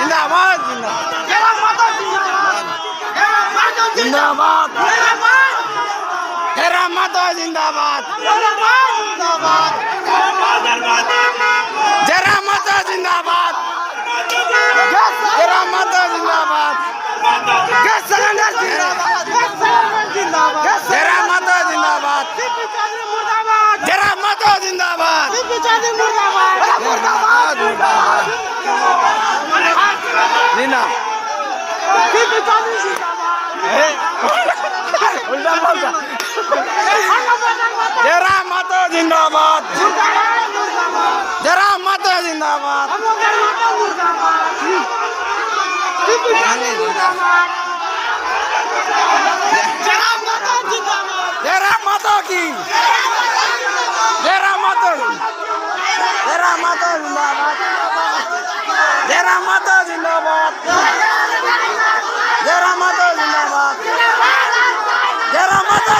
जिंदाबाद जिंदाबाद तेरा माता जिंदाबाद जरा माता जिंदाबाद तेरा माता जिंदाबाद तेरा माता जिंदाबाद जरा माता जिंदाबाद नीना उल्टा बोलता जरा माता जिंदाबाद जरा माता जिंदाबाद जरा माता की जरा माता जिंदाबाद जरा माता जिंदाबाद जरा माता जिंदाबाद जरा माता